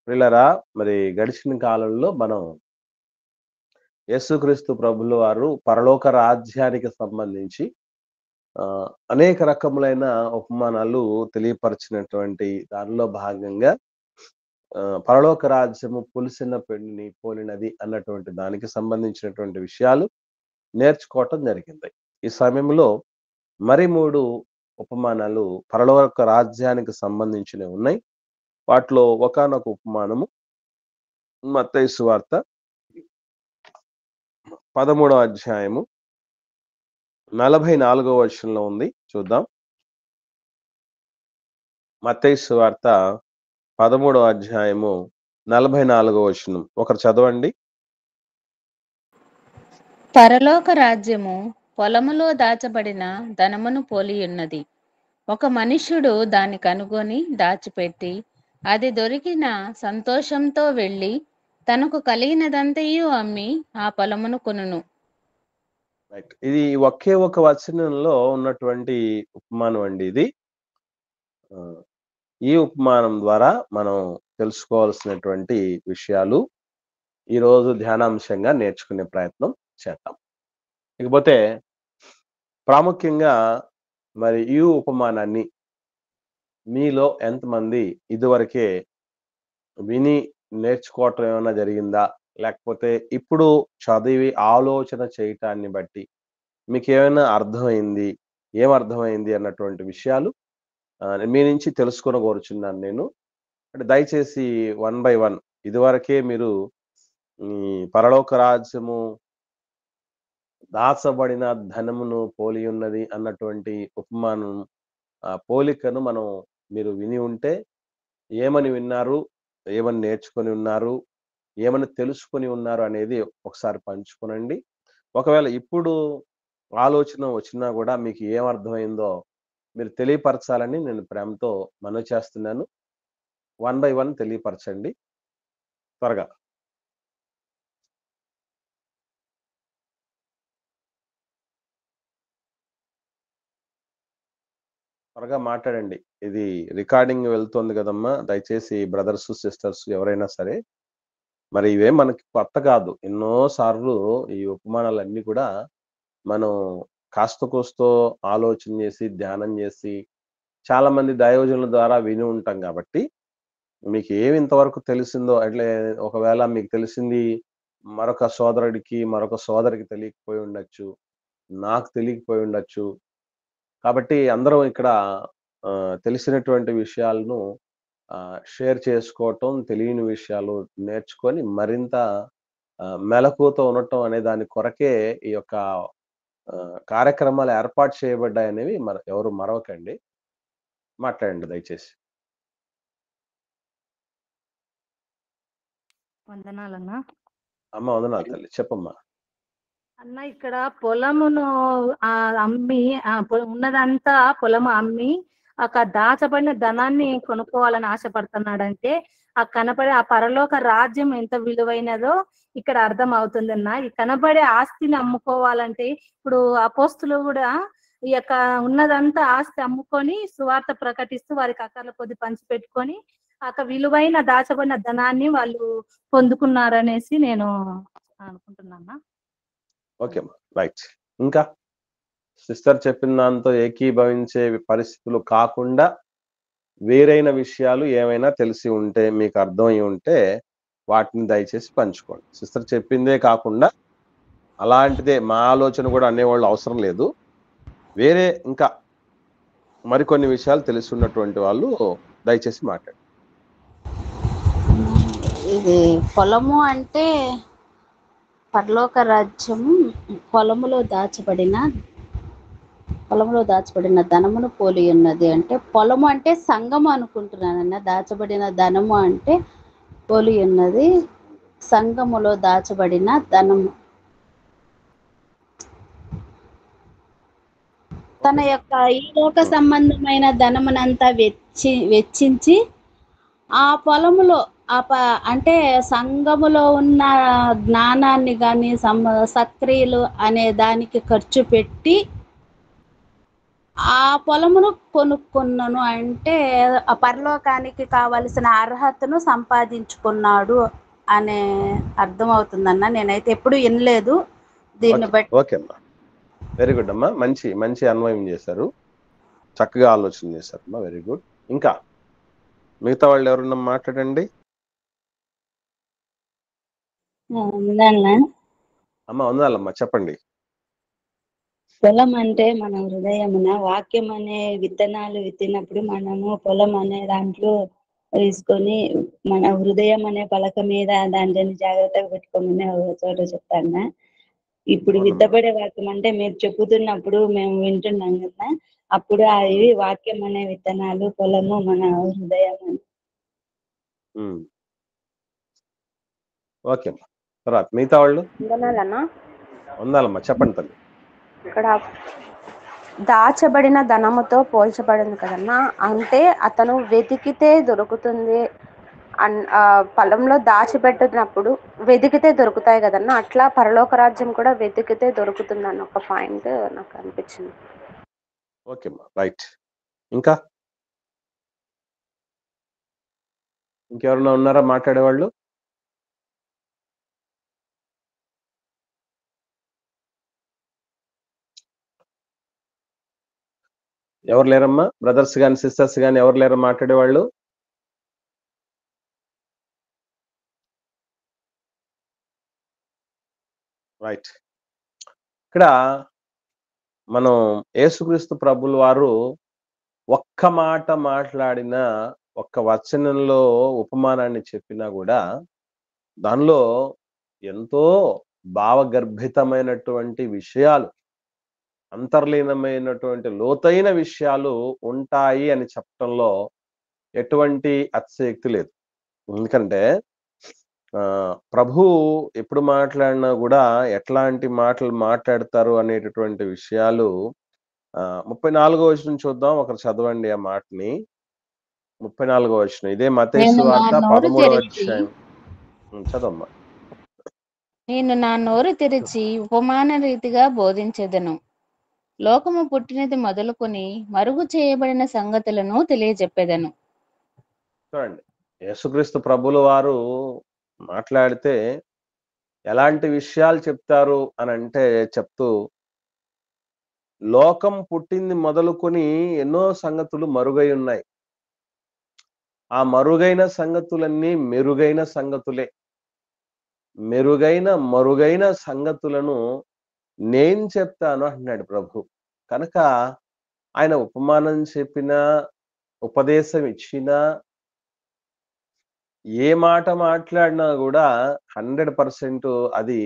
ప్రియులారా, మరి గడిచిన కాలంలో మనం యేసుక్రీస్తు ప్రభుల వారు పరలోక రాజ్యానికి సంబంధించి అనేక రకములైన ఉపమానాలు తెలియపరిచినటువంటి దానిలో భాగంగా పరలోక రాజ్యము పులిసిన పెండిని పోలినది అన్నటువంటి దానికి సంబంధించినటువంటి విషయాలు నేర్చుకోవటం జరిగింది. ఈ సమయంలో మరి 3 ఉపమానాలు పరలోక రాజ్యానికి సంబంధించినవి ఉన్నాయి. వాటిలో ఒకానొక ఉపమానము మత్తయి సువార్త 13వ అధ్యాయము 44వ వచనంలో ఉంది. చూద్దాం. మత్తయి సువార్త 13వ అధ్యాయము 44వ వచనం. ఒకరు చదవండి. పరలోక రాజ్యము పొలములో దాచబడిన ధనమును పోలియున్నది. ఒక మనుష్యుడు దాన్ని కనుగొని దాచిపెట్టి అది దొరికిన సంతోషంతో వెళ్ళి తనకు కలిగినదంతయు అమ్మి ఆ పొలమును కొనును. ఇది ఒకే ఒక వచనంలో ఉన్నటువంటి ఉపమానం అండి ఇది. ఈ ఉపమానం ద్వారా మనం తెలుసుకోవాల్సినటువంటి విషయాలు ఈరోజు ధ్యానాంశంగా నేర్చుకునే ప్రయత్నం చేద్దాం. ఇకపోతే ప్రాముఖ్యంగా మరి ఈ ఉపమానాన్ని మీలో ఎంతమంది ఇదివరకే విని నేర్చుకోవటం ఏమైనా జరిగిందా? లేకపోతే ఇప్పుడు చదివి ఆలోచన చేయటాన్ని బట్టి మీకేమైనా అర్థమైంది? ఏమర్థమైంది అన్నటువంటి విషయాలు మీ నుంచి తెలుసుకొని కోరుచున్నాను నేను. అంటే దయచేసి 1 బై 1 ఇదివరకే మీరు ఈ పరలోక రాజ్యము దాచబడిన ధనమును పోలి ఉన్నది అన్నటువంటి ఉపమానం పోలికను మీరు విని ఉంటే ఏమని విన్నారు? ఏమని నేర్చుకొని ఉన్నారు? ఏమని తెలుసుకొని ఉన్నారు అనేది ఒకసారి పంచుకొనండి. ఒకవేళ ఇప్పుడు ఆలోచన వచ్చినా గూడా మీకు ఏమర్థమైందో మీరు తెలియపరచాలని నేను ప్రేమతో మనవి చేస్తున్నాను. 1 బై 1 తెలియపరచండి త్వరగా. త్వరగా మాట్లాడండి. ఇది రికార్డింగ్ వెళ్తుంది గదమ్మా! దయచేసి బ్రదర్స్, సిస్టర్స్ ఎవరైనా సరే, మరి ఇవేం మనకి కొత్త కాదు. ఎన్నో సార్లు ఈ ఉపమానాలన్నీ కూడా మనం కాస్తో కూస్తో ఆలోచన చేసి, ధ్యానం చేసి, చాలా మంది దైవజనుల ద్వారా విని ఉంటాం గాబట్టి, మీకు ఏమి ఇంతవరకు తెలిసిందో అట్లే ఒకవేళ మీకు తెలిసింది మరొక సోదరుడికి, మరొక సోదరికి తెలియకపోయి ఉండొచ్చు. నాకు తెలియకపోయి ఉండొచ్చు. కాబట్టి అందరం ఇక్కడ తెలిసినటువంటి విషయాలను షేర్ చేసుకోవటం, తెలియని విషయాలు నేర్చుకొని మరింత మెలకువతో ఉండటం అనే దాని కొరకే ఈ యొక్క కార్యక్రమాలు ఏర్పాటు చేయబడ్డాయనేవి ఎవరు మరవకండి. మాట్లాడండి దయచేసి. వందనాలన్నా. అమ్మ వందనాలు తల్లి. చెప్పమ్మా. అన్న, ఇక్కడ పొలమును అమ్మి ఉన్నదంతా పొలము అమ్మి దాచబడిన ధనాన్ని కొనుక్కోవాలని ఆశపడుతున్నాడంటే కనపడే ఆ పరలోక రాజ్యం ఎంత విలువైనదో ఇక్కడ అర్థం అవుతుందన్న. ఈ కనబడే ఆస్తిని అమ్ముకోవాలంటే ఇప్పుడు అపోస్తులు కూడా ఈ యొక్క ఉన్నదంతా ఆస్తి అమ్ముకొని సువార్త ప్రకటిస్తూ వారికి అక్కర్ల కొద్ది పంచిపెట్టుకొని విలువైన దాచబడిన ధనాన్ని వాళ్ళు పొందుకున్నారనేసి నేను అనుకుంటున్నా. ఓకే అమ్మా, రైట్. ఇంకా సిస్టర్ చెప్పిన దాంతో ఏకీభవించే పరిస్థితులు కాకుండా వేరైన విషయాలు ఏమైనా తెలిసి ఉంటే, మీకు అర్థమై ఉంటే వాటిని దయచేసి పంచుకోండి. సిస్టర్ చెప్పిందే కాకుండా అలాంటిదే మా ఆలోచన కూడా అనేవాళ్ళు అవసరం లేదు. వేరే ఇంకా మరికొన్ని విషయాలు తెలిసి ఉన్నటువంటి వాళ్ళు దయచేసి మాట్లాడండి. ఇది పొలము అంటే పరలోక రాజ్యము పొలములో దాచబడిన ధనమును పోలి ఉన్నది. అంటే పొలము అంటే సంఘము అనుకుంటున్నానన్న. దాచబడిన ధనము అంటే పోలి ఉన్నది సంఘములో దాచబడిన ధనము. తన యొక్క ఈ లోక సంబంధమైన ధనమునంతా వెచ్చించి ఆ పొలములో అంటే సంఘములో ఉన్న జ్ఞానాన్ని కానీ సక్రియలు అనే దానికి ఖర్చు పెట్టి ఆ పొలమును కొనుక్కున్నాను అంటే ఆ పరలోకానికి కావలసిన అర్హతను సంపాదించుకున్నాడు అనే అర్థం అవుతుందన్న. నేనైతే ఎప్పుడు వినలేదు దీన్ని ఓకే బట్టి. ఓకే అమ్మా, వెరీ గుడ్ అమ్మా, మంచి మంచి అన్వయం చేశారు, చక్కగా ఆలోచన చేశారమ్మా, వెరీ గుడ్. ఇంకా మిగతా వాళ్ళు ఎవరన్నా మాట్లాడండి. ఉందన్న. అమ్మా ఉందాలమ్మా, చెప్పండి. పొలం అంటే మన హృదయమున వాక్యం అనే విత్తనాలు విత్తినప్పుడు మనము పొలం అనే దాంట్లో తీసుకొని మన హృదయం అనే పలక మీద దాంట్ని జాగ్రత్తగా పెట్టుకోమని ఒక చోట చెప్తాను. ఇప్పుడు అవునమ్మా. విత్తబడే వాక్యం అంటే మీరు చెప్పుతున్నప్పుడు మేము వింటున్నాం కదా, అప్పుడు అవి వాక్యం అనే విత్తనాలు, పొలము మన హృదయం. ఓకే అమ్మా, తర్వాత మిగతా వాళ్ళు వందనాలన్నా. ఉందాలమ్మా, చెప్పండి తల్లి. ఇక్కడ దాచబడిన ధనముతో పోల్చబడింది కదన్నా. అంటే అతను వెతికితే దొరుకుతుంది పొలంలో దాచిపెట్టినప్పుడు వెతికితే దొరుకుతాయి కదన్నా. అట్లా పరలోక రాజ్యం కూడా వెతికితే దొరుకుతుంది అన్న ఒక పాయింట్ నాకు అనిపించింది. ఓకే అమ్మా, రైట్. ఇంకా ఇంకెవరన్నా ఉన్నారా మాట్లాడేవాళ్ళు? ఎవరు లేరమ్మా? బ్రదర్స్ కానీ సిస్టర్స్ కానీ ఎవరు లేరా మాట్లాడేవాళ్ళు? రైట్. ఇక్కడ మనం యేసుక్రీస్తు ప్రభుల వారు ఒక్క మాట మాట్లాడినా, ఒక్క వచనంలో ఉపమానాన్ని చెప్పినా కూడా దానిలో ఎంతో భావగర్భితమైనటువంటి విషయాలు, అంతర్లీనమైనటువంటి లోతైన విషయాలు ఉంటాయి అని చెప్పడంలో ఎటువంటి అతిశయోక్తి లేదు. ఎందుకంటే ప్రభు ఎప్పుడు మాట్లాడినా కూడా ఎట్లాంటి మాటలు మాట్లాడతారు అనేటటువంటి విషయాలు 34వ వచనం చూద్దాం, ఒకరు చదవండి ఆ మాటని. 34వ వచనం, ఇదే మత్తయి సువార్త 13వ అధ్యాయం. చదవమ్మా. నేను నా నోరు తెరిచి ఉపమాన రీతిగా బోధించెదను. లోకము పుట్టినది మొదలుకొని మరుగు చేయబడిన సంగతులను తెలియజెప్పేదను. చూడండి, యేసుక్రీస్తు ప్రభుల వారు మాట్లాడితే ఎలాంటి విషయాలు చెప్తారు అని అంటే చెప్తూ, లోకం పుట్టింది మొదలుకొని ఎన్నో సంగతులు మరుగై ఉన్నాయి. ఆ మరుగైన సంగతులన్నీ మెరుగైన సంగతులే. మరుగైన సంగతులను నేను చెప్తాను అంటున్నాడు ప్రభు. కనుక ఆయన ఉపమానం చెప్పినా, ఉపదేశం ఇచ్చినా, ఏ మాట మాట్లాడినా కూడా 100% అది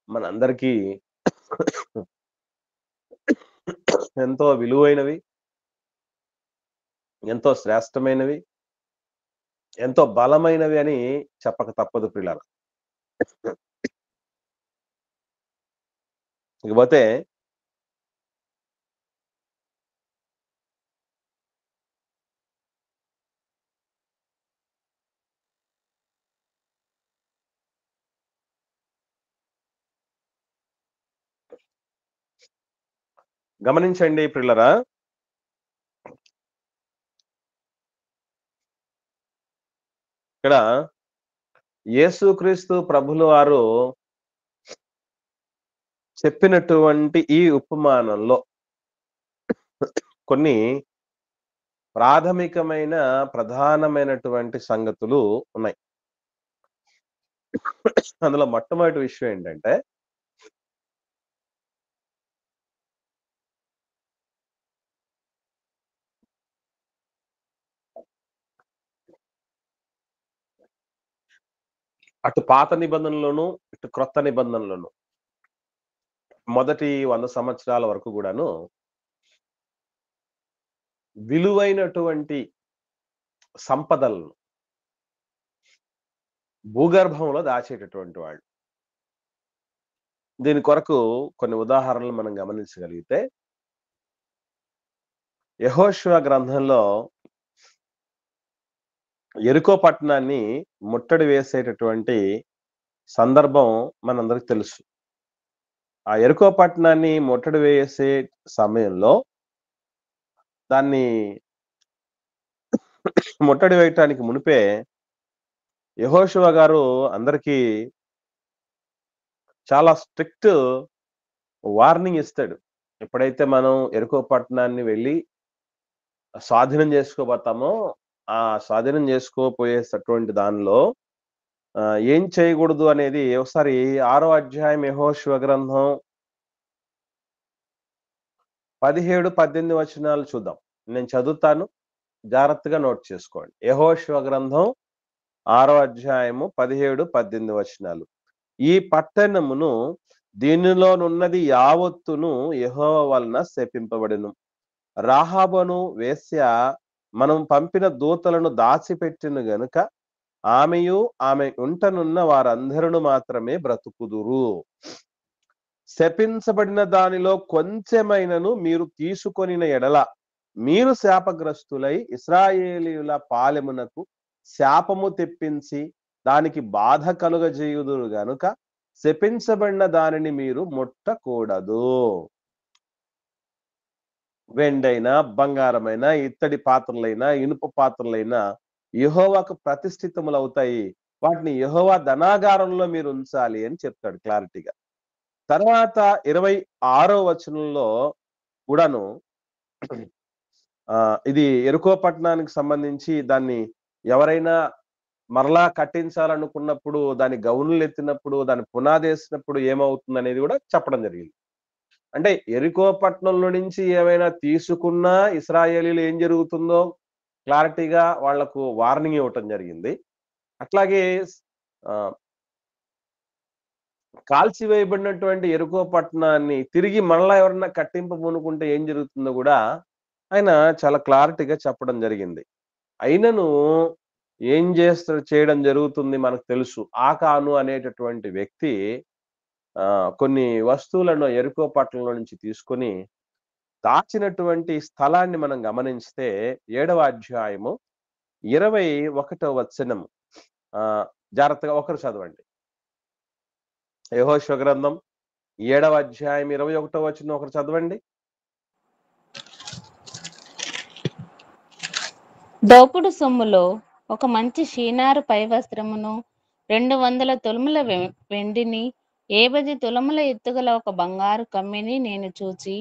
మనందరికీ ఎంతో విలువైనవి, ఎంతో శ్రేష్టమైనవి, ఎంతో బలమైనవి అని చెప్పక తప్పదు ప్రియులారా. ఇకపోతే గమనించండి ప్రియులారా, ఇక్కడ యేసుక్రీస్తు ప్రభుల వారు చెప్పినటువంటి ఈ ఉపమానంలో కొన్ని ప్రాథమికమైన ప్రధానమైనటువంటి సంగతులు ఉన్నాయి. అందులో మొట్టమొదటి విషయం ఏంటంటే, అటు పాత నిబంధనలోను ఇటు క్రొత్త నిబంధనలోను మొదటి 100 సంవత్సరాల వరకు కూడాను విలువైనటువంటి సంపదలను భూగర్భంలో దాచేటటువంటి వాళ్ళు. దీని కొరకు కొన్ని ఉదాహరణలు మనం గమనించగలిగితే, యెహోషువ గ్రంథంలో యెరికో పట్టణాన్ని ముట్టడి వేసేటటువంటి సందర్భం మనందరికి తెలుసు. ఆ యెరికో పట్టణాన్ని ముట్టడి వేసే సమయంలో దాన్ని ముట్టడి వేయటానికి మునిపే యెహోషువ గారు అందరికీ చాలా స్ట్రిక్ట్ వార్నింగ్ ఇస్తాడు. ఎప్పుడైతే మనం యెరికో పట్టణాన్ని వెళ్ళి స్వాధీనం చేసుకోబోతామో, ఆ స్వాధీనం చేసుకోపోయేటటువంటి దానిలో ఏం చేయకూడదు అనేది ఒకసారి 6వ అధ్యాయం యెహోషువ గ్రంథం 17, 18 వచనాలు చూద్దాం. నేను చదువుతాను, జాగ్రత్తగా నోట్ చేసుకోండి. యెహోషువ గ్రంథం 6వ అధ్యాయము 17, 18 వచనాలు. ఈ పట్టణమును దీనిలోనున్నది యావత్తును యెహోవా వలన శపింపబడెను. రాహాబును వేశ్య మనం పంపిన దూతలను దాచిపెట్టిన గనుక ఆమెయు ఆమె ఉంటనున్న వారందరూ మాత్రమే బ్రతుకుదురు. శపించబడిన దానిలో కొంచెమైనను మీరు తీసుకొనిన ఎడల మీరు శాపగ్రస్తులై ఇశ్రాయేలీయుల పాలెమునకు శాపము తెప్పించి దానికి బాధ కలుగజేయుదురు గనుక శపించబడిన దానిని మీరు ముట్టకూడదు. వెండైనా, బంగారమైనా, ఇత్తడి పాత్రలైనా, ఇనుప పాత్రలైనా యెహోవాకు ప్రతిష్ఠితములవుతాయి. వాటిని యెహోవా ధనాగారంలో మీరు ఉంచాలి అని చెప్తాడు క్లారిటీగా. తర్వాత 26వ వచనంలో కూడాను ఇది యెరికో పట్టణానికి సంబంధించి దాన్ని ఎవరైనా మరలా కట్టించాలనుకున్నప్పుడు, దాని గౌనులు ఎత్తినప్పుడు, దాని పునాదేసినప్పుడు ఏమవుతుంది అనేది కూడా చెప్పడం జరిగింది. అంటే యెరికో పట్టణంలో నుంచి ఏమైనా తీసుకున్నా ఇశ్రాయేలీలు ఏం జరుగుతుందో క్లారిటీగా వాళ్లకు వార్నింగ్ ఇవ్వటం జరిగింది. అట్లాగే కాల్చివేయబడినటువంటి యెరికో పట్టణాన్ని తిరిగి మరలా ఎవరన్నా కట్టింపబూనుకుంటే ఏం జరుగుతుందో కూడా ఆయన చాలా క్లారిటీగా చెప్పడం జరిగింది. అయినను ఏం చేయడం జరుగుతుంది మనకు తెలుసు. ఆకాను అనేటటువంటి వ్యక్తి కొన్ని వస్తువులను యెరికో పట్టణంలో నుంచి తీసుకొని దాచినటువంటి స్థలాన్ని మనం గమనిస్తే 7వ అధ్యాయము 21వ వచనం జాగ్రత్తగా ఒకరు చదవండి. యెహోషువ గ్రంథం 7వ అధ్యాయం 21వ వచనం ఒకరు చదవండి. దోపుడు సొమ్ములో ఒక మంచి షీనారు పై వస్త్రమును 200 తులముల వెండిని 50 తులముల ఎత్తుగల ఒక బంగారు కమ్మిని నేను చూచి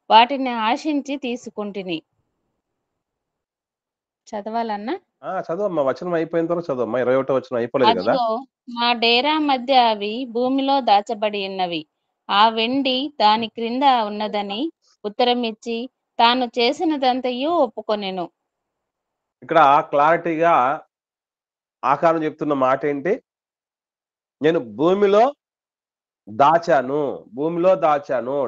వాటిని ఆశించి తీసుకుంటిని. చదవాలన్నా? చదవమ్మా, వచనం అయిపోయిన తర్వాత చదవమ్మా. 21వ వచనం అయిపోలేదు కదా. అదిగో మా డేరా మధ్య అవి భూమిలో దాచబడి ఉన్నవి. ఆ వెండి దాని క్రింద ఉన్నదని ఉత్తరమిచ్చి తాను చేసినదంతయు ఒప్పుకొనెను. ఇక్కడ క్లారిటీగా ఆకాను చెప్తున్న మాట ఏంటి? నేను భూమిలో దాచాను,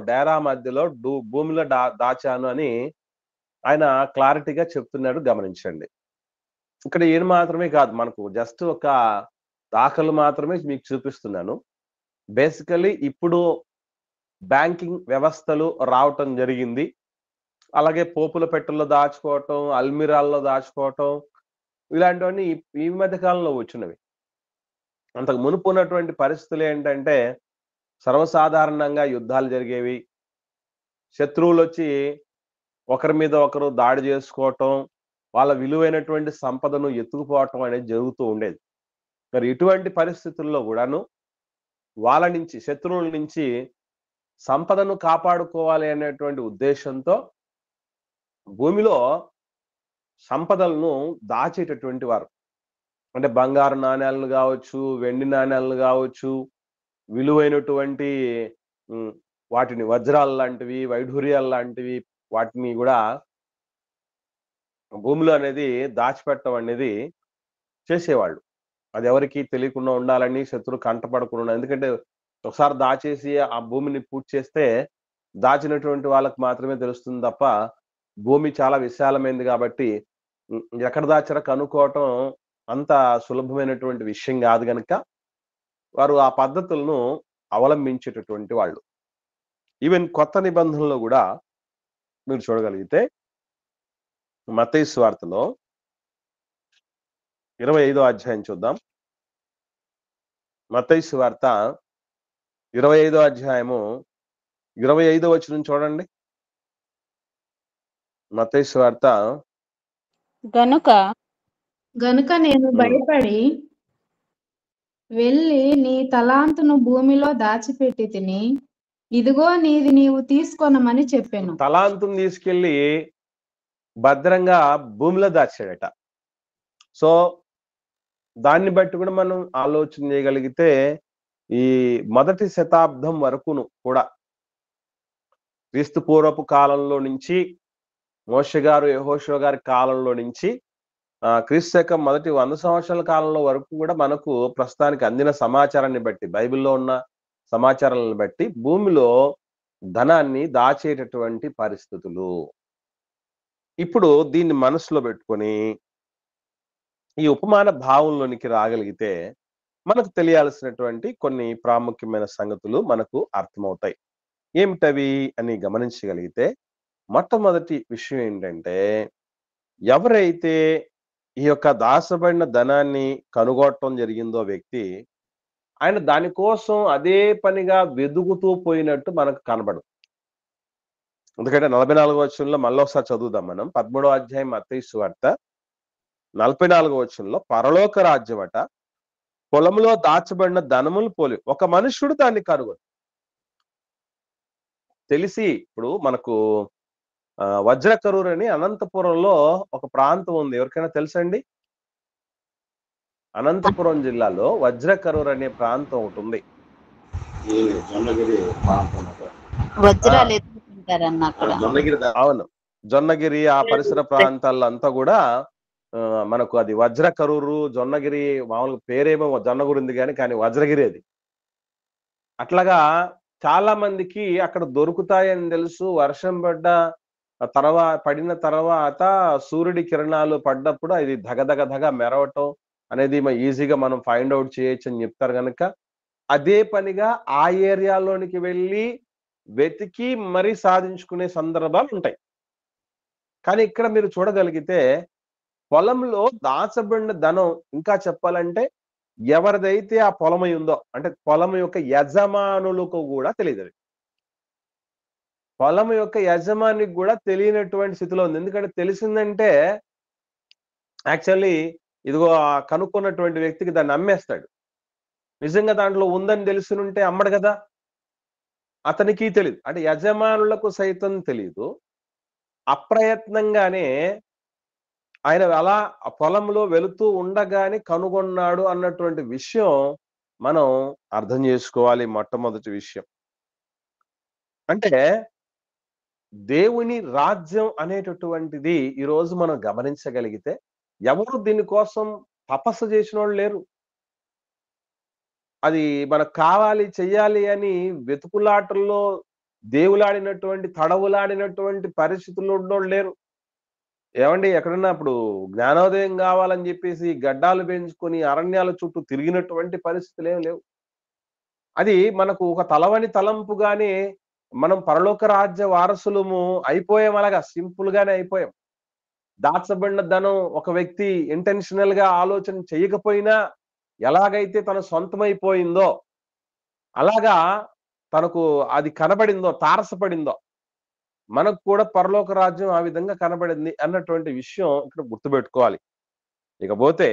డేరా మధ్యలో భూమిలో దాచాను అని ఆయన క్లారిటీగా చెప్తున్నాడు. గమనించండి. ఇక్కడ ఏం మాత్రమే కాదు, మనకు జస్ట్ ఒక దాఖలు మాత్రమే మీకు చూపిస్తున్నాను. బేసికలీ ఇప్పుడు బ్యాంకింగ్ వ్యవస్థలు రావటం జరిగింది. అలాగే పోపుల పెట్టెల్లో దాచుకోవటం, అల్మిరాల్లో దాచుకోవటం, ఇలాంటివన్నీ ఈ మధ్య కాలంలో వచ్చినవి. అంతకు మునుపు ఉన్నటువంటి పరిస్థితులు ఏంటంటే సర్వసాధారణంగా యుద్ధాలు జరిగేవి. శత్రువులు వచ్చి ఒకరి మీద ఒకరు దాడి చేసుకోవటం, వాళ్ళ విలువైనటువంటి సంపదను ఎత్తుకుపోవటం అనేది జరుగుతూ ఉండేది. మరి ఇటువంటి పరిస్థితుల్లో కూడాను వాళ్ళ నుంచి, శత్రువుల నుంచి సంపదను కాపాడుకోవాలి అనేటువంటి ఉద్దేశంతో భూమిలో సంపదలను దాచేటటువంటి వారు, అంటే బంగారు నాణ్యాలను కావచ్చు, వెండి నాణ్యాలను కావచ్చు, విలువైనటువంటి వాటిని వజ్రాలు లాంటివి, వైఢూర్యాలు లాంటివి వాటిని కూడా భూమిలో అనేది దాచిపెట్టడం అనేది చేసేవాళ్ళు. అది ఎవరికి తెలియకుండా ఉండాలని, శత్రువు కంటపడకుండా. ఎందుకంటే ఒకసారి దాచేసి ఆ భూమిని పూర్తి చేస్తే దాచినటువంటి వాళ్ళకి మాత్రమే తెలుస్తుంది తప్ప భూమి చాలా విశాలమైంది కాబట్టి ఎక్కడ దాచారో కనుక్కోవటం అంత సులభమైనటువంటి విషయం కాదు కనుక వారు ఆ పద్ధతులను అవలంబించేటటువంటి వాళ్ళు. ఈవెన్ కొత్త నిబంధనలో కూడా మీరు చూడగలిగితే మత్తయి సువార్తలో 25వ అధ్యాయం చూద్దాం. మత్తయి సువార్త 25వ అధ్యాయము 25వ వచనం చూడండి. మత్తయి సువార్త గనుక నేను భయపడి వెళ్ళి నీ తలాంతును భూమిలో దాచిపెట్టి తిని, ఇదిగో నీది నీవు తీసుకొనమని చెప్పాను. తలాంతును తీసుకెళ్లి భద్రంగా భూమిలో దాచాడట. సో దాన్ని బట్టి కూడా మనం ఆలోచన చేయగలిగితే ఈ మొదటి శతాబ్దం వరకును కూడా క్రీస్తు పూర్వపు కాలంలో నుంచి మోషే గారు యెహోషువ గారి కాలంలో నుంచి క్రీస్తు శకం మొదటి 100 సంవత్సరాల కాలంలో వరకు కూడా మనకు ప్రస్తుతానికి అందిన సమాచారాన్ని బట్టి, బైబిల్లో ఉన్న సమాచారాలను బట్టి భూమిలో ధనాన్ని దాచేటటువంటి పరిస్థితులు. ఇప్పుడు దీన్ని మనసులో పెట్టుకొని ఈ ఉపమాన భావంలోనికి రాగలిగితే మనకు తెలియాల్సినటువంటి కొన్ని ప్రాముఖ్యమైన సంగతులు మనకు అర్థమవుతాయి. ఏమిటవి అని గమనించగలిగితే మొట్టమొదటి విషయం ఏంటంటే, ఎవరైతే ఈ యొక్క దాచబడిన ధనాన్ని కనుగొనటం జరిగిందో వ్యక్తి, ఆయన దానికోసం అదే పనిగా వెదుగుతూ పోయినట్టు మనకు కనబడదు. ఎందుకంటే 44వ వచనంలో మళ్ళీ ఒకసారి చదువుదాం మనం. 13వ అధ్యాయం మత్తయి సువార్త 44వ వచనంలో, పరలోక రాజ్యం అట పొలంలో దాచబడిన ధనములు పోలి ఒక మనుష్యుడు దాన్ని కనుగొను. తెలిసి ఇప్పుడు మనకు వజ్రకరూర్ అని అనంతపురంలో ఒక ప్రాంతం ఉంది. ఎవరికైనా తెలుసండి? అనంతపురం జిల్లాలో వజ్రకరూర్ అనే ప్రాంతం ఒకటి ఉంది. అవును, జొన్నగిరి ఆ పరిసర ప్రాంతాల్లో అంతా కూడా మనకు అది వజ్రకరూరు, జొన్నగిరి మామూలుగా పేరేమో జొన్నగిరి ఉంది కానీ వజ్రగిరి అది. అట్లాగా చాలా మందికి అక్కడ దొరుకుతాయని తెలుసు. వర్షం పడిన తర్వాత సూర్యుడి కిరణాలు పడ్డప్పుడు అది ధగ మెరవటం అనేది ఈజీగా మనం ఫైండ్ అవుట్ చేయొచ్చు అని చెప్తారు కనుక అదే పనిగా ఆ ఏరియాలోనికి వెళ్ళి వెతికి మరీ సాధించుకునే సందర్భాలు ఉంటాయి. కానీ ఇక్కడ మీరు చూడగలిగితే పొలంలో దాచబడిన ధనం, ఇంకా చెప్పాలంటే ఎవరిదైతే ఆ పొలం ఉందో, అంటే పొలం యొక్క యజమానులకు కూడా తెలియదు. పొలం యొక్క యజమానికి కూడా తెలియనటువంటి స్థితిలో ఉంది. ఎందుకంటే తెలిసిందంటే యాక్చువల్లీ ఇదిగో కనుక్కున్నటువంటి వ్యక్తికి దాన్ని అమ్మేస్తాడు. నిజంగా దాంట్లో ఉందని తెలిసినుంటే అమ్మడు కదా, అతనికి తెలియదు. అంటే యజమానులకు సైతం తెలియదు. అప్రయత్నంగానే ఆయన అలా పొలంలో వెళుతూ ఉండగానే కనుగొన్నాడు అన్నటువంటి విషయం మనం అర్థం చేసుకోవాలి. మొట్టమొదటి విషయం అంటే దేవుని రాజ్యం అనేటటువంటిది ఈరోజు మనం గమనించగలిగితే ఎవరు దీనికోసం తపస్సు చేసిన వాళ్ళు లేరు. అది మనకు కావాలి, చెయ్యాలి అని వెతుకులాటల్లో దేవులాడినటువంటి, తడవులాడినటువంటి పరిస్థితుల్లో ఉన్నోళ్ళు లేరు. ఏమండి, ఎక్కడన్నా ఇప్పుడు జ్ఞానోదయం కావాలని చెప్పేసి గడ్డాలు పెంచుకొని అరణ్యాల చుట్టూ తిరిగినటువంటి పరిస్థితులు ఏం లేవు. అది మనకు ఒక తలవని తలంపుగానే మనం పరలోక రాజ్య వారసులము అయిపోయాం. అలాగా సింపుల్ గానే అయిపోయాం. దాచబడిన ధనం ఒక వ్యక్తి ఇంటెన్షనల్ గా ఆలోచన చేయకపోయినా ఎలాగైతే తన సొంతమైపోయిందో, అలాగా తనకు అది కనబడిందో, తారసపడిందో, మనకు కూడా పరలోక రాజ్యం ఆ విధంగా కనబడింది అన్నటువంటి విషయం ఇక్కడ గుర్తుపెట్టుకోవాలి. ఇకపోతే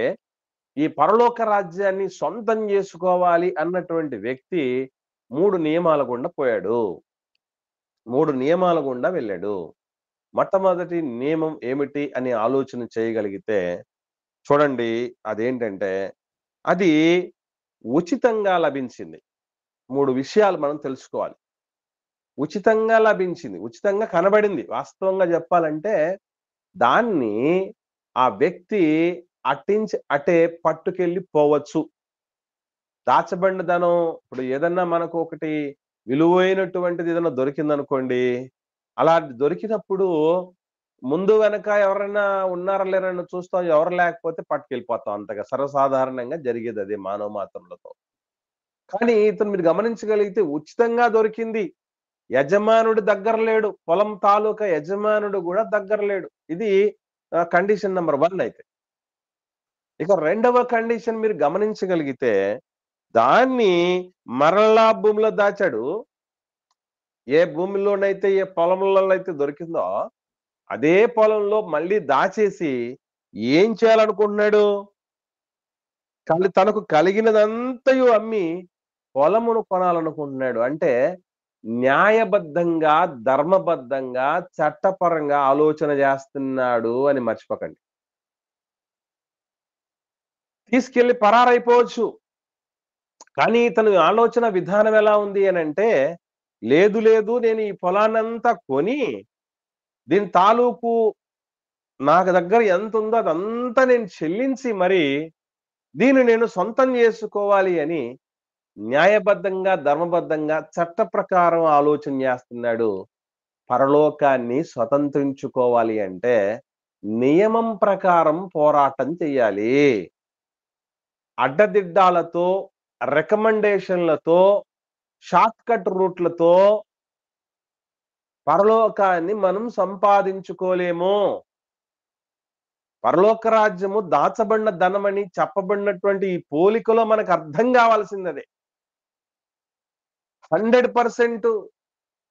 ఈ పరలోక రాజ్యాన్ని సొంతం చేసుకోవాలి అన్నటువంటి వ్యక్తి 3 నియమాల గుండా పోయాడు, 3 నియమాల గుండా వెళ్ళాడు. మొట్టమొదటి నియమం ఏమిటి అని ఆలోచన చేయగలిగితే చూడండి, అదేంటంటే అది ఉచితంగా లభించింది. 3 విషయాలు మనం తెలుసుకోవాలి. ఉచితంగా లభించింది, ఉచితంగా కనబడింది. వాస్తవంగా చెప్పాలంటే దాన్ని ఆ వ్యక్తి అట్టించి అటే పట్టుకెళ్ళి పోవచ్చు. దాచబడిన ధనం, ఇప్పుడు ఏదన్నా మనకు ఒకటి విలువైనటువంటిది ఏదైనా దొరికిందనుకోండి, అలా దొరికినప్పుడు ముందు వెనక ఎవరైనా ఉన్నారా లేరని చూస్తాం, ఎవరు లేకపోతే పట్టుకెళ్ళిపోతాం. అంతగా సర్వసాధారణంగా జరిగేది అదే మానవ మాత్రములతో. కానీ ఇతను మీరు గమనించగలిగితే ఉచితంగా దొరికింది. యజమానుడు దగ్గర లేడు, పొలం తాలూకా యజమానుడు కూడా దగ్గర లేడు. ఇది కండిషన్ నెంబర్ 1 అయితే. ఇక రెండవ కండిషన్ మీరు గమనించగలిగితే దాన్ని మరలా భూమిలో దాచాడు. ఏ భూమిలోనైతే, ఏ పొలంలో అయితే దొరికిందో అదే పొలంలో మళ్ళీ దాచేసి ఏం చేయాలనుకుంటున్నాడు? తనకు కలిగినదంతయు అమ్మి పొలమును కొనాలనుకుంటున్నాడు. అంటే న్యాయబద్ధంగా, ధర్మబద్ధంగా, చట్టపరంగా ఆలోచన చేస్తున్నాడు అని మర్చిపోకండి. తీసుకెళ్లి పరారైపోవచ్చు. కానీ ఇతని ఆలోచన విధానం ఎలా ఉంది అనంటే, లేదు లేదు నేను ఈ పొలాన్నంతా కొని దీని తాలూకు నాకు దగ్గర ఎంతుందో అదంతా నేను చెల్లించి మరి దీన్ని నేను సొంతం చేసుకోవాలి అని న్యాయబద్ధంగా, ధర్మబద్ధంగా, చట్ట ప్రకారం ఆలోచన చేస్తున్నాడు. పరలోకాన్ని స్వతంత్రించుకోవాలి అంటే నియమం ప్రకారం పోరాటం చెయ్యాలి. అడ్డదిడ్డాలతో, రికమెండేషన్‌లతో, షార్ట్‌కట్ రూట్‌లతో పరలోకాన్ని మనం సంపాదించుకోలేము. పరలోక రాజ్యము దాచబడిన ధనమని చెప్పబడినటువంటి ఈ పోలికలో మనకు అర్థం కావాల్సిందదే. 100%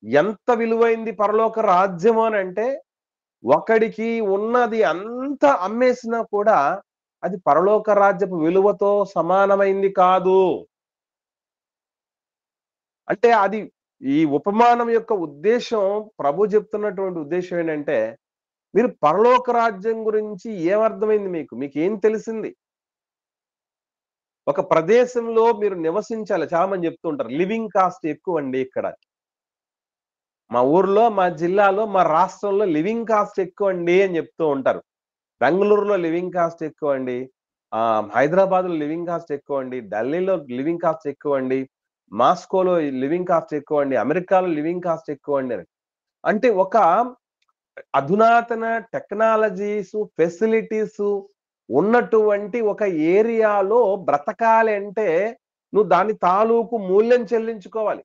ఎంత విలువైంది పరలోక రాజ్యము అనంటే, ఒకడికి ఉన్నది అంతా అమ్మేసినా కూడా అది పరలోక రాజ్యపు విలువతో సమానమైంది కాదు. అంటే అది ఈ ఉపమానం యొక్క ఉద్దేశం, ప్రభు చెప్తున్నటువంటి ఉద్దేశం ఏంటంటే, మీరు పరలోక రాజ్యం గురించి ఏమర్థమైంది మీకు? మీకేం తెలిసింది? ఒక ప్రదేశంలో మీరు నివసించాలి. చాలా మంది చెప్తూ ఉంటారు. లివింగ్ కాస్ట్ ఎక్కువండి ఇక్కడ. మా ఊర్లో, మా జిల్లాలో, మా రాష్ట్రంలో లివింగ్ కాస్ట్ ఎక్కువండి అని చెప్తూ ఉంటారు. బెంగుళూరులో లివింగ్ కాస్ట్ ఎక్కువండి. హైదరాబాద్‌లో లివింగ్ కాస్ట్ ఎక్కువండి. ఢిల్లీలో లివింగ్ కాస్ట్ ఎక్కువండి. మాస్కోలో లివింగ్ కాస్ట్ ఎక్కువండి. అమెరికాలో లివింగ్ కాస్ట్ ఎక్కువండి అని. అంటే ఒక అధునాతన టెక్నాలజీస్, ఫెసిలిటీస్ ఉన్నటువంటి ఒక ఏరియాలో బ్రతకాలి అంటే నువ్వు దాని తాలూకు మూల్యం చెల్లించుకోవాలి.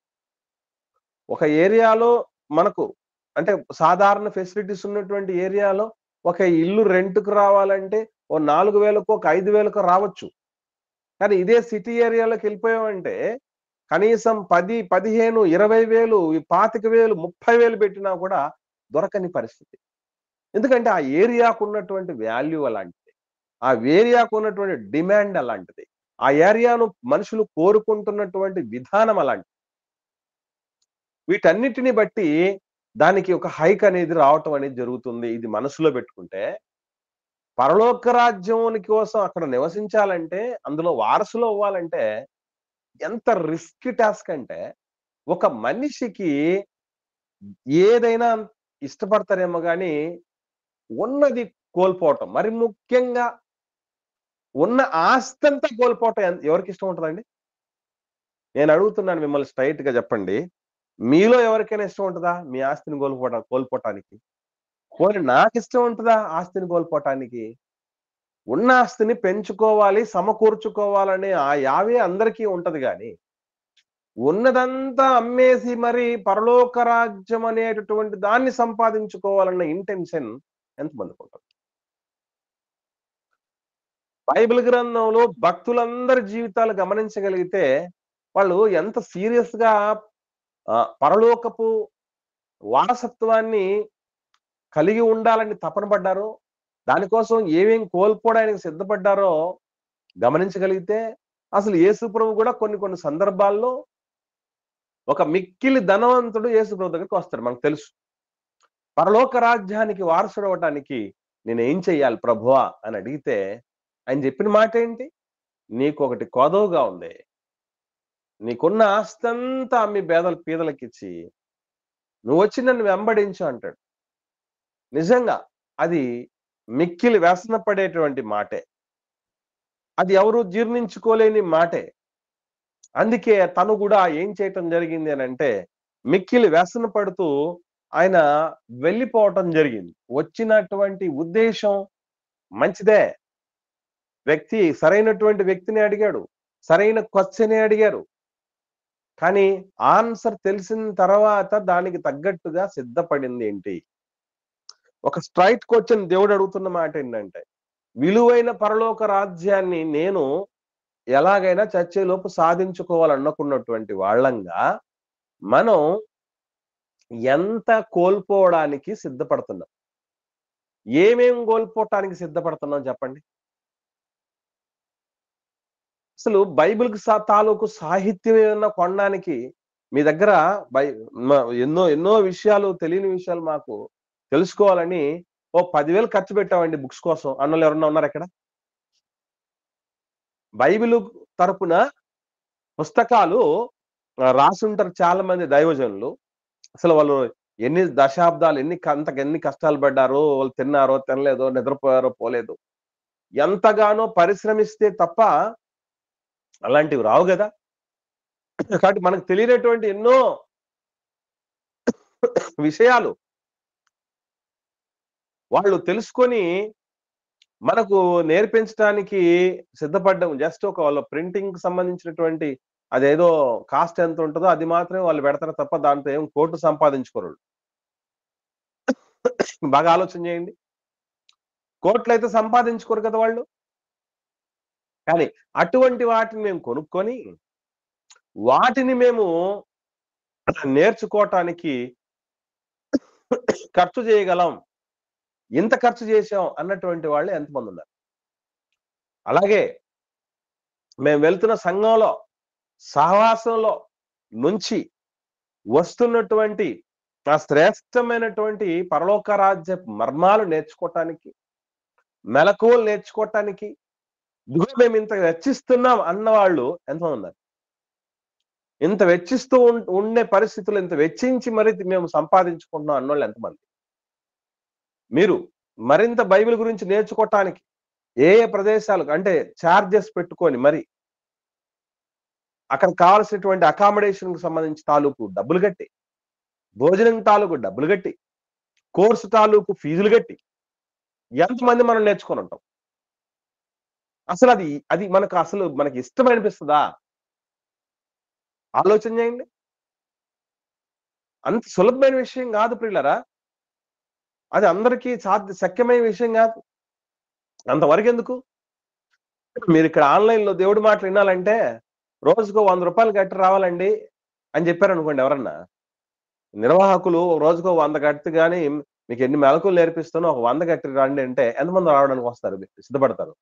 ఒక ఏరియాలో మనకు అంటే సాధారణ ఫెసిలిటీస్ ఉన్నటువంటి ఏరియాలో ఒక ఇల్లు రెంట్‌కు రావాలంటే ఓ 4,000కో, ఒక 5,000కో రావచ్చు. కానీ ఇదే సిటీ ఏరియాలోకి వెళ్ళిపోయామంటే కనీసం 10, 15, 20,000, 25,000, 30,000 పెట్టినా కూడా దొరకని పరిస్థితి. ఎందుకంటే ఆ ఏరియాకు ఉన్నటువంటి వాల్యూ అలాంటిది. ఆ ఏరియాకు ఉన్నటువంటి డిమాండ్ అలాంటిది. ఆ ఏరియాను మనుషులు కోరుకుంటున్నటువంటి విధానం అలాంటిది. వీటన్నిటిని బట్టి దానికి ఒక హైక్ అనేది రావటం అనేది జరుగుతుంది. ఇది మనసులో పెట్టుకుంటే పరలోక రాజ్యం కోసం అక్కడ నివసించాలంటే, అందులో వారసులు అవ్వాలంటే ఎంత రిస్కీ టాస్క్ అంటే, ఒక మనిషికి ఏదైనా ఇష్టపడతారేమో గాని ఉన్నది కోల్పోవటం. మరి ముఖ్యంగా ఉన్న ఆస్తంతా కోల్పోవటం ఎవరికి ఇష్టం ఉంటదండి? నేను అడుగుతున్నాను మిమ్మల్ని స్ట్రెయిట్‌గా చెప్పండి. మీలో ఎవరికైనా ఇష్టం ఉంటదా? మీ ఆస్తిని కోల్పోవటానికి? పోనీ నాకిష్టం ఉంటదా ఆస్తిని కోల్పోవటానికి? ఉన్న ఆస్తిని పెంచుకోవాలి, సమకూర్చుకోవాలనే ఆ యావే అందరికీ ఉంటది గాని, ఉన్నదంతా అమ్మేసి మరి పరలోక రాజ్యం అనేటటువంటి దాన్ని సంపాదించుకోవాలన్న ఇంటెన్షన్ ఎంతమందికుంటది? బైబిల్ గ్రంథంలో భక్తులందరి జీవితాలు గమనించగలిగితే, వాళ్ళు ఎంత సీరియస్‌గా పరలోకపు వారసత్వాన్ని కలిగి ఉండాలని తపన పడ్డారో, దానికోసం ఏమేం కోల్పోవడానికి సిద్ధపడ్డారో గమనించగలిగితే, అసలు యేసు ప్రభు కూడా కొన్ని కొన్ని సందర్భాల్లో ఒక మిక్కిలి ధనవంతుడు యేసు ప్రభు దగ్గరికి వస్తాడు. మనకు తెలుసు. పరలోక రాజ్యానికి వారసుడవ్వటానికి నేనేం చెయ్యాలి ప్రభువా అని అడిగితే, ఆయన చెప్పిన మాట ఏంటి? నీకొకటి కొదవగా ఉంది. నీకున్న ఆస్తంతా అమ్మి పీదలకిచ్చి నువ్వొచ్చి నన్ను వెంబడించు అంటాడు. నిజంగా అది మిక్కిలి వ్యసన పడేటువంటి మాటే. అది ఎవరు జీర్ణించుకోలేని మాటే. అందుకే తను కూడా ఏం చేయటం జరిగింది అనంటే, మిక్కిలి వ్యసన పడుతూ ఆయన వెళ్ళిపోవటం జరిగింది. వచ్చినటువంటి ఉద్దేశం మంచిదే. సరైనటువంటి వ్యక్తిని అడిగాడు. సరైన క్వెషనే అడిగారు. కానీ ఆన్సర్ తెలిసిన తర్వాత దానికి తగ్గట్టుగా సిద్ధపడింది ఏంటి? ఒక స్ట్రైట్ క్వెషన్ దేవుడు అడుగుతున్న మాట ఏంటంటే, విలువైన పరలోక రాజ్యాన్ని నేను ఎలాగైనా చచ్చేలోపు సాధించుకోవాలనుకున్నటువంటి వాళ్ళంగా మనం ఎంత కోల్పోవడానికి సిద్ధపడుతున్నాం? ఏమేం కోల్పోవటానికి సిద్ధపడుతున్నాం చెప్పండి? అసలు బైబిల్‌కి తాలూకు సాహిత్యం ఏమన్నా కొనడానికి మీ దగ్గర బై ఎన్నో ఎన్నో విషయాలు, తెలియని విషయాలు మాకు తెలుసుకోవాలని ఓ 10,000 ఖర్చు పెట్టామండి బుక్స్ కోసం అన్నోళ్ళు ఎవరన్నా ఉన్నారా ఇక్కడ? బైబిలు తరపున పుస్తకాలు రాసుంటారు చాలా మంది దైవజనులు. అసలు వాళ్ళు ఎన్ని దశాబ్దాలు, ఎన్ని కష్టాలు పడ్డారో, వాళ్ళు తిన్నారో, తినలేదో, నిద్రపోయారో, పోలేదో, ఎంతగానో పరిశ్రమిస్తే తప్ప అలాంటివి రావు గదా! కాబట్టి మనకు తెలియనటువంటి ఎన్నో విషయాలు వాళ్ళు తెలుసుకొని మనకు నేర్పించడానికి సిద్ధపడ్డం. జస్ట్ ఒక వాళ్ళ ప్రింటింగ్‌కి సంబంధించినటువంటి అదేదో కాస్ట్ ఎంత ఉంటదో అది మాత్రమే వాళ్ళు పెడతారు తప్ప దాంతో ఏం కోట్లు సంపాదించుకోరోళ్ళు. బాగా ఆలోచన చేయండి. కోట్లయితే సంపాదించుకోరు కదా వాళ్ళు. కానీ అటువంటి వాటిని మేము కొనుక్కొని వాటిని మేము నేర్చుకోవటానికి ఖర్చు చేయగలం. ఇంత ఖర్చు చేశాం అన్నటువంటి వాళ్ళు ఎంతమంది ఉన్నారు? అలాగే మేము వెళ్తున్న సంఘంలో, సహవాసంలో నుంచి వస్తున్నటువంటి ఆ శ్రేష్టమైనటువంటి పరలోక రాజ్య మర్మాలు నేర్చుకోవటానికి, మెలకువలు నేర్చుకోవటానికి ఇదిగో మేము ఇంత వెచ్చిస్తున్నాం అన్నవాళ్ళు ఎంతమంది ఉన్నారు? ఇంత వెచ్చిస్తూ ఉండే పరిస్థితులు, ఇంత వెచ్చించి మరి మేము సంపాదించుకుంటున్నాం అన్నోళ్ళు ఎంతమంది? మీరు మరింత బైబిల్ గురించి నేర్చుకోవటానికి ఏ ప్రదేశాలకు అంటే చార్జెస్ పెట్టుకొని మరి అక్కడ కావాల్సినటువంటి అకామిడేషన్ కు సంబంధించి తాలూకు డబ్బులు కట్టి, భోజనం తాలూకు డబ్బులు కట్టి, కోర్సు తాలూకు ఫీజులు కట్టి ఎంతమంది మనం నేర్చుకొని ఉంటాం? అసలు అది మనకి ఇష్టం అనిపిస్తుందా? ఆలోచన చేయండి. అంత సులభమైన విషయం కాదు ప్రియులారా. అది అందరికీ శక్యమైన విషయం కాదు. అంతవరకు ఎందుకు? మీరు ఇక్కడ ఆన్లైన్ లో దేవుడి మాటలు వినాలంటే రోజుకు 100 రూపాయలు కట్టి రావాలండి అని చెప్పారనుకోండి ఎవరన్నా. నిర్వాహకులు రోజుకో 100 కట్టి కానీ మీకు ఎన్ని మెలకువలు నేర్పిస్తానో ఒక 100 కట్టి రండి అంటే ఎంతమంది రావడానికి వస్తారు? సిద్ధపడతారు?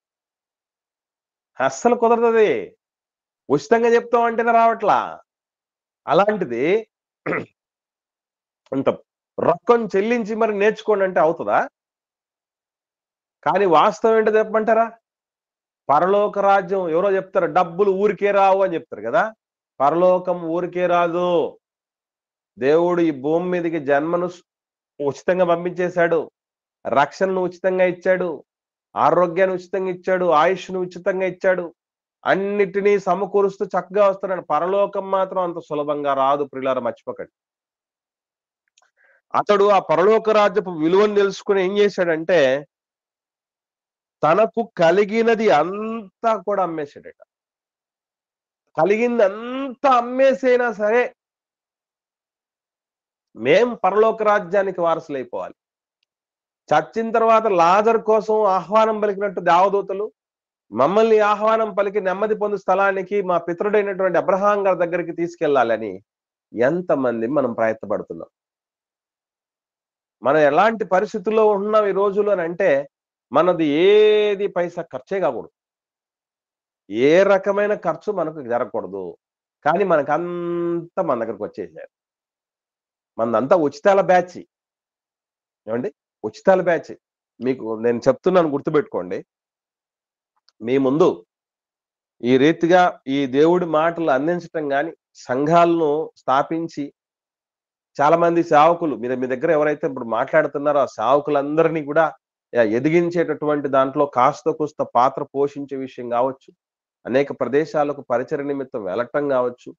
అస్సలు కుదరదు. ఉచితంగా చెప్తాం అంటేనే రావట్లా. అలాంటిది అంత రొక్కం చెల్లించి మరి నేర్చుకోండి అంటే అవుతుందా? కానీ వాస్తవం ఏంటో చెప్పమంటారా? పరలోక రాజ్యం ఎవరో చెప్తారు డబ్బులు ఊరికే రావు అని చెప్తారు కదా. పరలోకం ఊరికే రాదు. దేవుడు ఈ భూమి మీదకి జన్మను ఉచితంగా పంపించేశాడు, రక్షణను ఉచితంగా ఇచ్చాడు, ఆరోగ్యాన్ని ఉచితంగా ఇచ్చాడు, ఆయుష్ను ఉచితంగా ఇచ్చాడు, అన్నిటినీ సమకూరుస్తూ చక్కగా వస్తున్నాడు. పరలోకం మాత్రం అంత సులభంగా రాదు ప్రియులారా, మర్చిపోకండి. అతడు ఆ పరలోక రాజ్యపు విలువను తెలుసుకుని ఏం చేశాడంటే తనకు కలిగినది అంతా కూడా అమ్మేశాడట. కలిగింది అంతా అమ్మేసైనా సరే మేం పరలోక రాజ్యానికి వారసులైపోవాలి. చచ్చిన తర్వాత లాజర్ కోసం ఆహ్వానం పలికినట్టు దేవదూతలు మమ్మల్ని ఆహ్వానం పలికి నెమ్మది పొందు స్థలానికి మా పితరుడైనటువంటి అబ్రహాం గారి దగ్గరికి తీసుకెళ్లాలని ఎంతమంది మనం ప్రయత్నపడుతున్నాం. మనం ఎలాంటి పరిస్థితుల్లో ఉన్నాం ఈ రోజులు అని అంటే మనది ఏది పైసా ఖర్చే కాకూడదు. ఏ రకమైన ఖర్చు మనకు జరగకూడదు. కానీ మనకంతా మన దగ్గరకు వచ్చేసారు. మనదంతా ఉచితాల బ్యాచ్. ఏమండి? ఉచితాల బ్యాచ్. మీకు నేను చెప్తున్నాను, గుర్తుపెట్టుకోండి. మీ ముందు ఈ రీతిగా ఈ దేవుడి మాటలు అందించటం గాని, సంఘాలను స్థాపించి చాలా మంది సేవకులు మీ దగ్గర ఎవరైతే ఇప్పుడు మాట్లాడుతున్నారో ఆ సేవకులందరినీ కూడా ఎదిగించేటటువంటి దాంట్లో కాస్త కూస్త పాత్ర పోషించే విషయం కావచ్చు, అనేక ప్రదేశాలకు పరిచయ నిమిత్తం వెళ్ళటం కావచ్చు,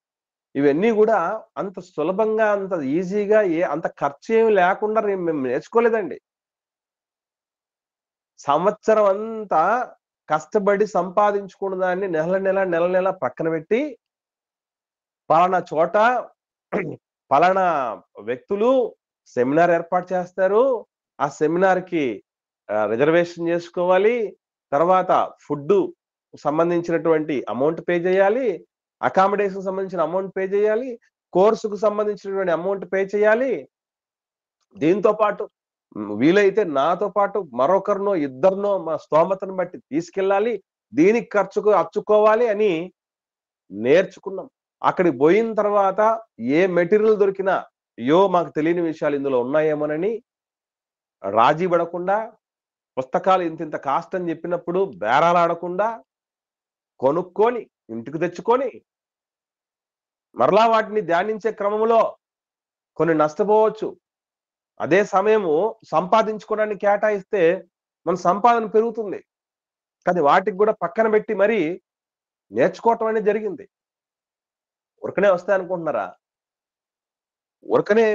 ఇవన్నీ కూడా అంత సులభంగా అంత ఈజీగా అంత ఖర్చు ఏమి లేకుండా మేము నేర్చుకోలేదండి. సంవత్సరం అంతా కష్టపడి సంపాదించుకున్న దాన్ని నెల నెల ప్రక్కన పెట్టి పలానా చోట పలానా వ్యక్తులు సెమినార్ ఏర్పాటు చేస్తారు, ఆ సెమినార్ కి రిజర్వేషన్ చేసుకోవాలి, తర్వాత ఫుడ్ సంబంధించినటువంటి అమౌంట్ పే చేయాలి, అకామిడేషన్ సంబంధించిన అమౌంట్ పే చేయాలి, కోర్సుకు సంబంధించినటువంటి అమౌంట్ పే చేయాలి, దీంతో పాటు వీలైతే నాతో పాటు మరొకరినో ఇద్దరినో మా స్తోమతను బట్టి తీసుకెళ్ళాలి, దీనికి ఖర్చుకు అచ్చుకోవాలి అని నేర్చుకున్నాం. అక్కడికి పోయిన తర్వాత ఏ మెటీరియల్ దొరికినా అయ్యో మాకు తెలియని విషయాలు ఇందులో ఉన్నాయేమోనని రాజీ పడకుండా, పుస్తకాలు ఇంత కాస్ట్ అని చెప్పినప్పుడు బేరాలాడకుండా కొనుక్కొని ఇంటికి తెచ్చుకొని మరలా వాటిని ధ్యానించే క్రమంలో కొన్ని నష్టపోవచ్చు. అదే సమయము సంపాదించుకోవడానికి కేటాయిస్తే మన సంపాదన పెరుగుతుంది. కానీ వాటికి కూడా పక్కన పెట్టి మరి నేర్చుకోవటం అనేది జరిగింది. ఉరకనే వస్తాయి అనుకుంటున్నారా? ఉరకనే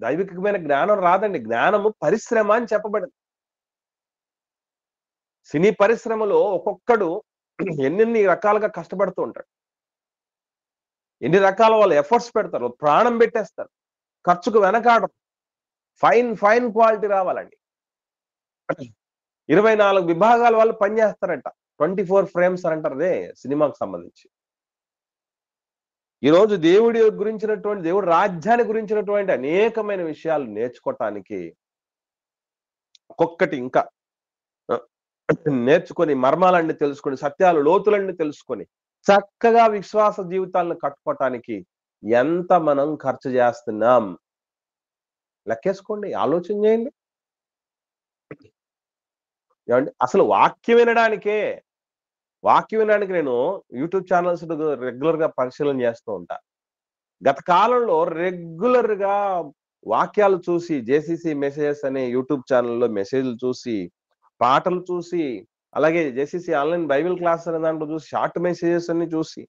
దైవికమైన జ్ఞానం రాదండి. జ్ఞానము పరిశ్రమ అని చెప్పబడింది. సినీ పరిశ్రమలో ఒక్కొక్కడు ఎన్నెన్ని రకాలుగా కష్టపడుతూ ఉంటాడు. ఎన్ని రకాల వాళ్ళు ఎఫర్ట్స్ పెడతారు, ప్రాణం పెట్టేస్తారు, ఖర్చుకు వెనకాడరు. ఫైన్ క్వాలిటీ రావాలండి. 24 విభాగాల వాళ్ళు పనిచేస్తారంట. 24 ఫ్రేమ్స్ అంటారు అదే సినిమాకు సంబంధించి. ఈరోజు దేవుడి గురించినటువంటి, దేవుడి రాజ్యాన్ని గురించినటువంటి అనేకమైన విషయాలు నేర్చుకోవటానికి ఒక్కొక్కటి ఇంకా నేర్చుకొని, మర్మాలన్నీ తెలుసుకొని, సత్యాలు లోతులన్నీ తెలుసుకొని చక్కగా విశ్వాస జీవితాలను కట్టుకోవటానికి ఎంత మనం ఖర్చు చేస్తున్నాం లెక్కేసుకోండి, ఆలోచన చేయండి. ఏమండి, అసలు వాక్యం వినడానికి నేను యూట్యూబ్ ఛానల్స్ రెగ్యులర్ గా పరిశీలన చేస్తూ ఉంటా. గత కాలంలో రెగ్యులర్ గా వాక్యాలు చూసి, జేసీసీ మెసేజెస్ అనే యూట్యూబ్ ఛానల్లో మెసేజ్లు చూసి, పాటలు చూసి, అలాగే జేసీసీ ఆన్లైన్ బైబిల్ క్లాస్ అనే దాంట్లో చూసి, షార్ట్ మెసేజెస్ అన్ని చూసి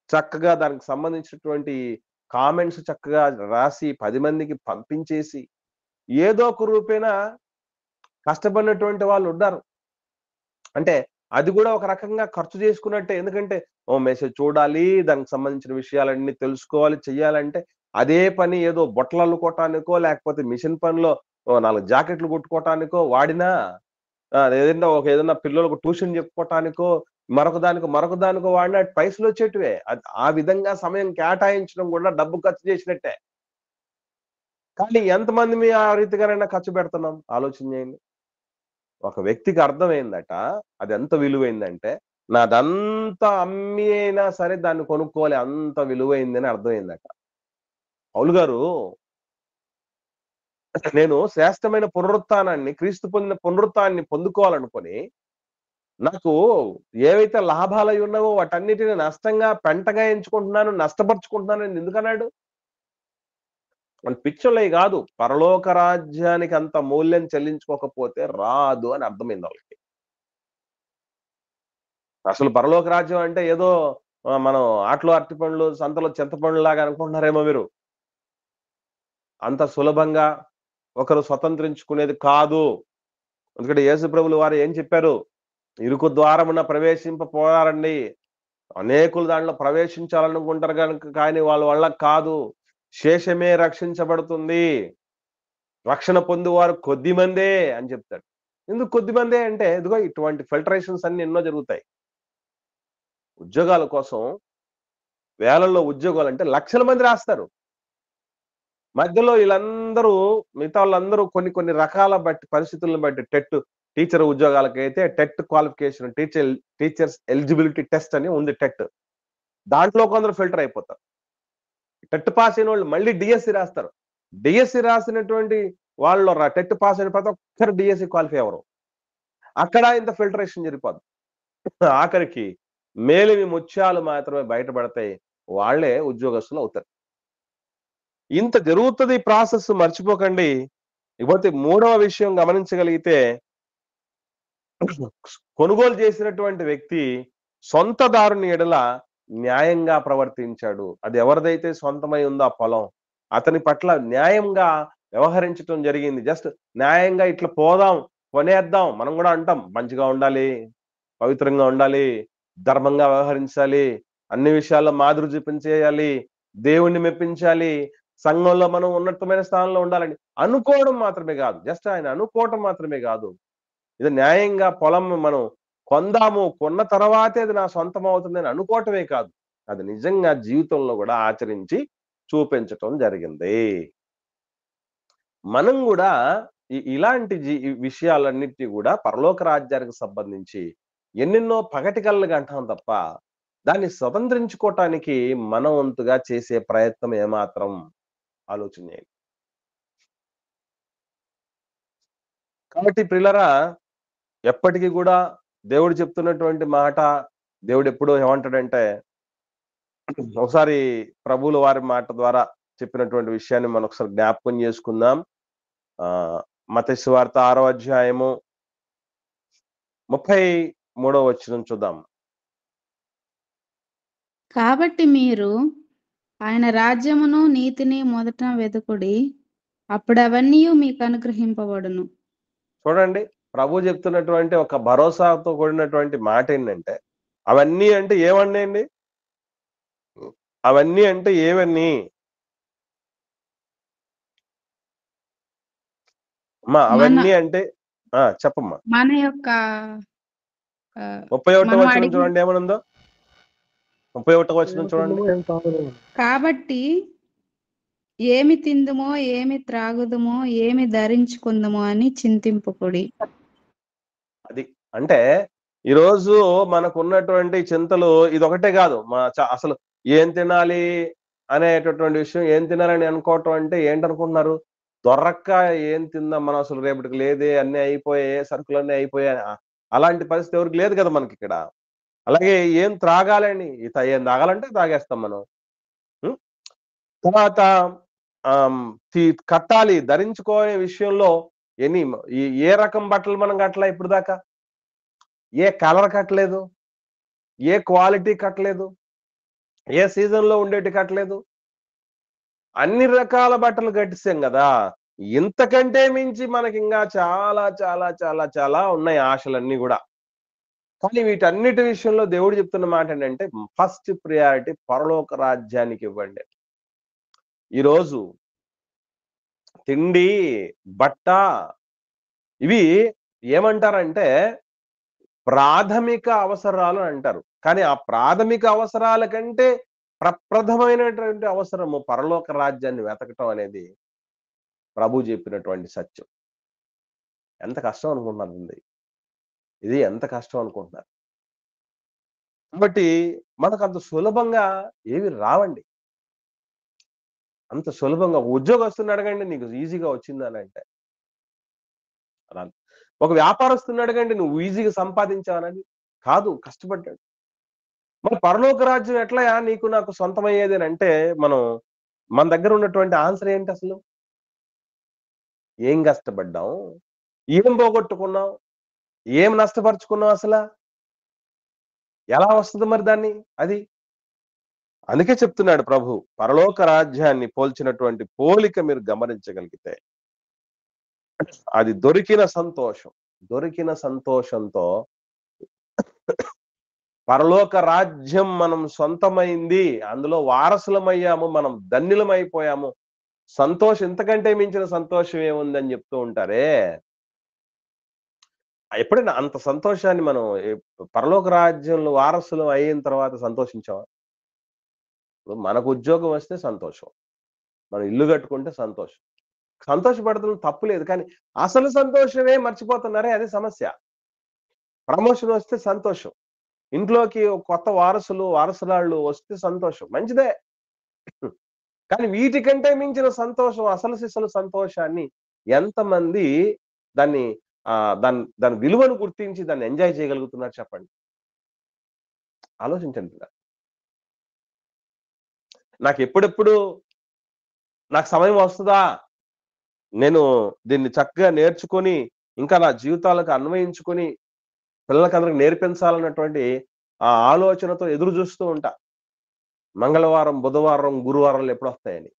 చక్కగా దానికి సంబంధించినటువంటి కామెంట్స్ చక్కగా రాసి 10 మందికి పంపించేసి ఏదో ఒక రూపేణా కష్టపడినటువంటి వాళ్ళు ఉన్నారు. అంటే అది కూడా ఒక రకంగా ఖర్చు చేసుకున్నట్టే. ఎందుకంటే ఓ మెసేజ్ చూడాలి, దానికి సంబంధించిన విషయాలన్నీ తెలుసుకోవాలి, చెయ్యాలంటే అదే పని ఏదో బొట్టలు అల్లుకోవటానికో లేకపోతే మిషన్ పనిలో 4 జాకెట్లు కుట్టుకోవటానికో వాడినా, ఏదైనా పిల్లలకు ట్యూషన్ చెప్పుకోవటానికో మరొక దానికో వాడినా పైసలు వచ్చేటివే. ఆ విధంగా సమయం కేటాయించడం కూడా డబ్బు ఖర్చు చేసినట్టే. కానీ ఎంతమంది మీ ఆ రీతిగానైనా ఖర్చు పెడుతున్నాం ఆలోచన చేయండి. ఒక వ్యక్తికి అర్థమైందట, అది ఎంత విలువైందంటే నాదంతా అమ్మి అయినా సరే దాన్ని కొనుక్కోవాలి, అంత విలువైందని అర్థమైందట. పౌలు గారు, నేను శ్రేష్టమైన పునరుత్థానాన్ని, క్రీస్తు పొందిన పునరుత్థానాన్ని పొందుకోవాలనుకొని నాకు ఏవైతే లాభాలు అయి ఉన్నావో వాటన్నిటిని నష్టంగా పెంటగా ఎంచుకుంటున్నాను, నష్టపరుచుకుంటున్నాను అని ఎందుకన్నాడు? మన పిచ్చోళ్ళవి కాదు, పరలోక రాజ్యానికి అంత మూల్యం చెల్లించుకోకపోతే రాదు అని అర్థమైంది వాళ్ళకి. అసలు పరలోక రాజ్యం అంటే ఏదో మనం ఆటలో అరటి పండ్లు, సంతలో చింతపండ్లు లాగా అనుకుంటున్నారేమో మీరు. అంత సులభంగా ఒకరు స్వతంత్రించుకునేది కాదు. ఎందుకంటే యేసు ప్రభులు వారు ఏం చెప్పారు? ఇరుకు ద్వారమున ప్రవేశింపపోయారండి. అనేకులు దాంట్లో ప్రవేశించాలనుకుంటారు కనుక, కానీ వాళ్ళ వల్ల కాదు. శేషమే రక్షించబడుతుంది. రక్షణ పొందువారు కొద్ది మందే అని చెప్తాడు. ఎందుకు కొద్ది మందే అంటే, ఇదిగో ఇటువంటి ఫిల్టరేషన్స్ అన్ని ఎన్నో జరుగుతాయి. ఉద్యోగాల కోసం వేలల్లో ఉద్యోగాలు అంటే లక్షల మంది రాస్తారు. మధ్యలో వీళ్ళందరూ, మిగతా వాళ్ళందరూ కొన్ని రకాల బట్టి, పరిస్థితులను బట్టి టీచర్ ఉద్యోగాలకైతే TET qualification, teachers eligibility test అని ఉంది టెట్. దాంట్లో కొందరు ఫిల్టర్ అయిపోతారు. టెట్ పాస్ అయిన వాళ్ళు మళ్ళీ డిఎస్సి రాస్తారు. డిఎస్సి రాసినటువంటి వాళ్ళు టెట్ పాస్ అయిన ప్రతి ఒక్కరు డిఎస్సి క్వాలిఫై అవ్వరు. అక్కడ ఇంత ఫిల్టరేషన్ జరిగిపోద్ది. ఆఖరికి మేలిమి ముత్యాలు మాత్రమే బయటపడతాయి, వాళ్లే ఉద్యోగస్తులు అవుతారు. ఇంత జరుగుతుంది ప్రాసెస్, మర్చిపోకండి. ఇకపోతే 3వ విషయం గమనించగలిగితే, కొనుగోలు చేసినటువంటి వ్యక్తి సొంతదారుని ఎడల న్యాయంగా ప్రవర్తించాడు. అది ఎవరిదైతే సొంతమై ఉందో ఆ పొలం, అతని పట్ల న్యాయంగా వ్యవహరించడం జరిగింది. జస్ట్ న్యాయంగా ఇట్లా పోదాం, కొనేద్దాం. మనం కూడా అంటాం మంచిగా ఉండాలి, పవిత్రంగా ఉండాలి, ధర్మంగా వ్యవహరించాలి, అన్ని విషయాల్లో మాదిరి చూపించేయాలి, దేవుణ్ణి మెప్పించాలి, సంఘంలో మనం ఉన్నతమైన స్థానంలో ఉండాలని అనుకోవడం మాత్రమే కాదు. జస్ట్ ఆయన అనుకోవటం మాత్రమే కాదు, ఇది న్యాయంగా పొలం మనం కొందాము, కొన్న తర్వాతే అది నా సొంతం అవుతుందని అనుకోవటమే కాదు, అది నిజంగా జీవితంలో కూడా ఆచరించి చూపించటం జరిగింది. మనం కూడా ఇలాంటి విషయాలన్నిటినీ కూడా పరలోక రాజ్యానికి సంబంధించి ఎన్నెన్నో పగటి కళ్ళగా అంటాం తప్ప దాన్ని స్వతంత్రించుకోవటానికి మన వంతుగా చేసే ప్రయత్నం ఏమాత్రం ఆలోచన చేయాలి. కాబట్టి ప్రియులరా, ఎప్పటికీ కూడా దేవుడు చెప్తున్నటువంటి మాట, దేవుడు ఎప్పుడు ఏమంటాడంటే, ఒకసారి ప్రభువుల వారి మాట ద్వారా చెప్పినటువంటి విషయాన్ని మనం ఒకసారి జ్ఞాపకం చేసుకుందాం. మత్తయి సువార్త 6వ అధ్యాయము 33వ వచనం చూద్దాం. కాబట్టి మీరు ఆయన రాజ్యమును నీతిని మొదట వెతుకుడి, అప్పుడు అవన్నీ మీకు అనుగ్రహింపబడును. చూడండి, ప్రభు చెప్తున్నటువంటి ఒక భరోసాతో కూడినటువంటి మాట ఏంటంటే, అవన్నీ అంటే ఏవన్నీ అండి? అవన్నీ అంటే ఏవన్నీ అమ్మా? అవన్నీ అంటే చెప్పమ్మా. మన యొక్క 31వ వచనం చూడండి ఏమనుందో. 31వ వచనం చూడండి. కాబట్టి ఏమి తిందుమో, ఏమి త్రాగుదుమో, ఏమి ధరించుకుందుమో అని చింతింపుకుడి. అది అంటే ఈరోజు మనకు ఉన్నటువంటి చింతలు ఇదొకటే కాదు. అసలు ఏం తినాలి అనేటటువంటి విషయం, ఏం తినాలని అనుకోవటం అంటే ఏంటనుకుంటున్నారు? దొరక్క ఏం తిందాం మనం, అసలు రేపటికి లేదే, అన్ని అయిపోయాయి, సరుకులన్నీ అయిపోయాయి, అలాంటి పరిస్థితి ఎవరికి లేదు కదా మనకి ఇక్కడ. అలాగే ఏం త్రాగాలని, ఏం తాగాలంటే తాగేస్తాం మనం. తర్వాత కట్టాలి, ధరించుకోనే విషయంలో ఏ రకం బట్టలు మనం కట్టలా ఇప్పుడు దాకా? ఏ కలర్ కట్టలేదు, ఏ క్వాలిటీ కట్టలేదు, ఏ సీజన్ లో ఉండేటి కట్టలేదు. అన్ని రకాల బట్టలు కట్టిస్తాం కదా. ఇంతకంటే మించి మనకి ఇంకా చాలా చాలా చాలా చాలా ఉన్నాయి ఆశలన్నీ కూడా. కానీ వీటన్నిటి విషయంలో దేవుడు చెప్తున్న మాట ఏంటంటే, ఫస్ట్ ప్రియారిటీ పరలోక రాజ్యానికి ఇవ్వండి. ఈరోజు తిండి, బట్ట, ఇవి ఏమంటారంటే ప్రాథమిక అవసరాలు అంటారు. కానీ ఆ ప్రాథమిక అవసరాల కంటే ప్రప్రథమైనటువంటి అవసరము పరలోక రాజ్యాన్ని వెతకటం అనేది ప్రభు చెప్పినటువంటి సత్యం. ఎంత కష్టం అనుకుంటున్నారు ఇది, ఎంత కష్టం అనుకుంటున్నారు. కాబట్టి మనకు అంత సులభంగా ఏవి రావండి. అంత సులభంగా ఉద్యోగస్తుని అడగండి, నీకు ఈజీగా వచ్చిందని అంటే అలా. ఒక వ్యాపారస్తుని అడగండి, నువ్వు ఈజీగా సంపాదించావనని కాదు, కష్టపడ్డాడు. మరి పరలోక రాజ్యం ఎట్లా నీకు నాకు సొంతమయ్యేది అని అంటే మన దగ్గర ఉన్నటువంటి ఆన్సర్ ఏంటి? అసలు ఏం కష్టపడ్డాం, ఏం పోగొట్టుకున్నాం, ఏం నష్టపరుచుకున్నాం, అసలు ఎలా వస్తుంది మరి దాన్ని? అది అందుకే చెప్తున్నాడు ప్రభు, పరలోక రాజ్యాన్ని పోల్చినటువంటి పోలిక మీరు గమనించగలిగితే అది దొరికిన సంతోషంతో పరలోక రాజ్యం మనం సొంతమైంది, అందులో వారసులమయ్యాము, మనం ధన్యులమైపోయాము, సంతోషం ఇంతకంటే మించిన సంతోషం ఏముందని చెప్తూ ఉంటారే. ఎప్పుడైనా అంత సంతోషాన్ని మనం పరలోక రాజ్యంలో వారసులం అయిన తర్వాత సంతోషించామా? మనకు ఉద్యోగం వస్తే సంతోషం, మనం ఇల్లు కట్టుకుంటే సంతోషం, సంతోషపడటం తప్పులేదు. కానీ అసలు సంతోషమే మర్చిపోతున్నారే, అది సమస్య. ప్రమోషన్ వస్తే సంతోషం, ఇంట్లోకి కొత్త వారసురాళ్ళు వస్తే సంతోషం, మంచిదే. కానీ వీటికంటే మించిన సంతోషం, అసలు సిసలు సంతోషాన్ని ఎంతమంది దాని విలువను గుర్తించి దాన్ని ఎంజాయ్ చేయగలుగుతున్నారు చెప్పండి? ఆలోచించండి. నాకు ఎప్పుడెప్పుడు నాకు సమయం వస్తుందా, నేను దీన్ని చక్కగా నేర్చుకొని ఇంకా నా జీవితాలకు అన్వయించుకొని పిల్లలకందరికి నేర్పించాలన్నటువంటి ఆ ఆలోచనతో ఎదురు చూస్తూ ఉంటా. మంగళవారం, బుధవారం, గురువారంలో ఎప్పుడు వస్తాయని.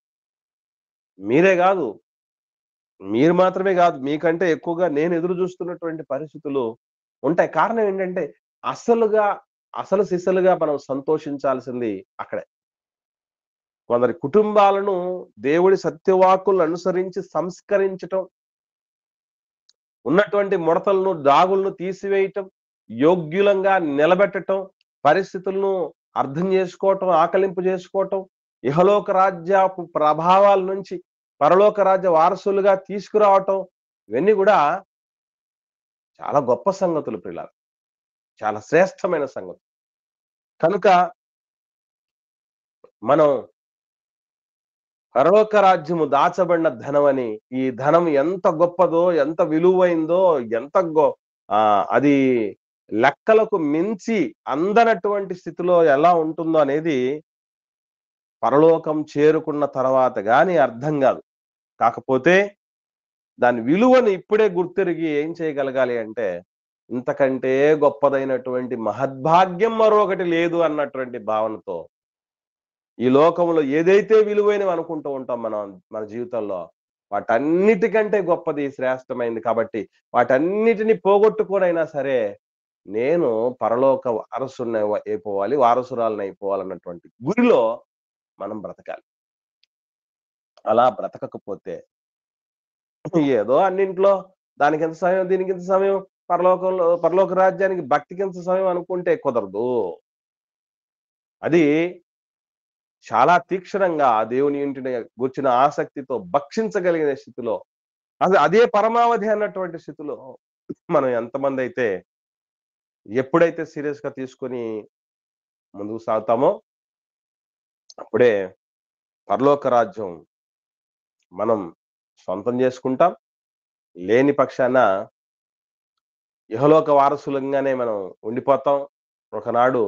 మీరు మాత్రమే కాదు, మీకంటే ఎక్కువగా నేను ఎదురు చూస్తున్నటువంటి పరిస్థితులు ఉంటాయి. కారణం ఏంటంటే అసలు సిసలుగా మనం సంతోషించాల్సింది అక్కడే. కొందరి కుటుంబాలను దేవుడి సత్యవాక్కులను అనుసరించి సంస్కరించటం, ఉన్నటువంటి ముడతలను దాగులను తీసివేయటం, యోగ్యులంగా నిలబెట్టటం, పరిస్థితులను అర్థం చేసుకోవటం, ఆకలింపు చేసుకోవటం, ఇహలోక రాజ్యపు ప్రభావాల నుంచి పరలోక రాజ్య వారసులుగా తీసుకురావటం, ఇవన్నీ కూడా చాలా గొప్ప సంగతులు ప్రియులారా, చాలా శ్రేష్టమైన సంగతులు. కనుక మనం పరలోక రాజ్యము దాచబడిన ధనం అని, ఈ ధనం ఎంత గొప్పదో, ఎంత విలువైందో, ఎంత అది లెక్కలకు మించి అందనటువంటి స్థితిలో ఎలా ఉంటుందో అనేది పరలోకం చేరుకున్న తర్వాత గాని అర్థం కాదు. కాకపోతే దాని విలువను ఇప్పుడే గుర్తిరిగి ఏం చేయగలగాలి అంటే, ఇంతకంటే గొప్పదైనటువంటి మహద్భాగ్యం మరొకటి లేదు అన్నటువంటి భావనతో ఈ లోకంలో ఏదైతే విలువైనవి అనుకుంటూ ఉంటాం మన జీవితంలో, వాటన్నిటికంటే గొప్పది శ్రేష్టమైంది. కాబట్టి వాటన్నిటిని పోగొట్టుకోనైనా సరే నేను పరలోక వారసుని అయిపోవాలి, వారసురాలను అయిపోవాలన్నటువంటి గురిలో మనం బ్రతకాలి. అలా బ్రతకకపోతే ఏదో అన్నింట్లో దానికి ఎంత సమయం, దీనికి ఎంత సమయం, పరలోక రాజ్యానికి భక్తికి ఎంత సమయం అనుకుంటే కుదరదు. అది చాలా తీక్షణంగా దేవుని ఇంటిని గూర్చిన ఆసక్తితో భక్షించగలిగిన స్థితిలో, అదే పరమావధి అన్నటువంటి స్థితిలో మనం ఎంతమంది అయితే ఎప్పుడైతే సీరియస్ గా తీసుకొని ముందుకు సాగుతామో అప్పుడే పరలోక రాజ్యం మనం సొంతం చేసుకుంటాం. లేని పక్షాన ఇహలోక వారసులంగానే మనం ఉండిపోతాం. ఒకనాడు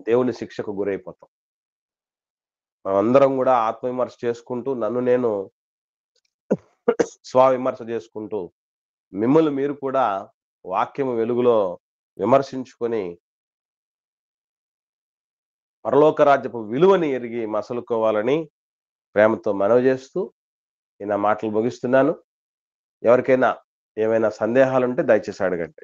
దేవుని శిక్షకు గురైపోతాం. మనమందరం కూడా ఆత్మవిమర్శ చేసుకుంటూ, నన్ను నేను స్వవిమర్శ చేసుకుంటూ, మిమ్మల్ని మీరు కూడా వాక్యము వెలుగులో విమర్శించుకొని పరలోక రాజ్యపు విలువని ఎరిగి మసలుకోవాలని ప్రేమతో మనవి చేస్తూ నా మాటలు ముగిస్తున్నాను. ఎవరికైనా ఏమైనా సందేహాలుంటే దయచేసి అడగండి.